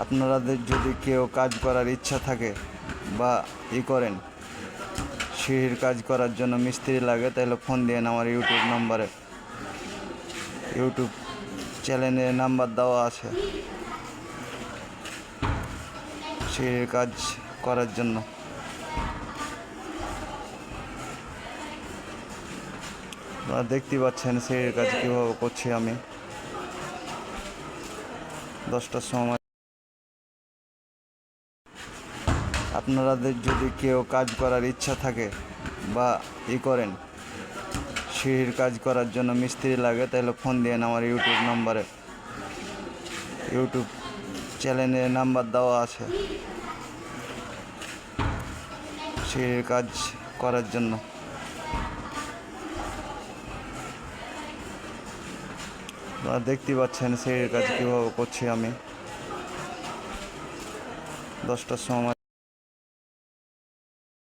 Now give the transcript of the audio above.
আপনাদের যদি কেউ কাজ করার ইচ্ছা থাকে বা করেন, সিঁড়ির কাজ করার জন্য মিস্ত্রি লাগে, তাহলে ফোন দিন আমার ইউটিউব চ্যানেলের নাম্বার দেওয়া আছে সিঁড়ির কাজ করার জন্য। আপনারা দেখতে পাচ্ছেন সিঁড়ির কাজ কীভাবে করছি আমি 10টার সময়। আপনাদের যদি কেউ কাজ করার ইচ্ছা থাকে বা করেন, সিঁড়ির কাজ করার জন্য মিস্ত্রি লাগে, তাহলে ফোন দিন আমার ইউটিউব চ্যানেলের নাম্বার দেওয়া আছে সিঁড়ির কাজ করার জন্য। আপনারা দেখতে পাচ্ছেন সিঁড়ির কাজ কীভাবে করছি আমি 10টার সময়।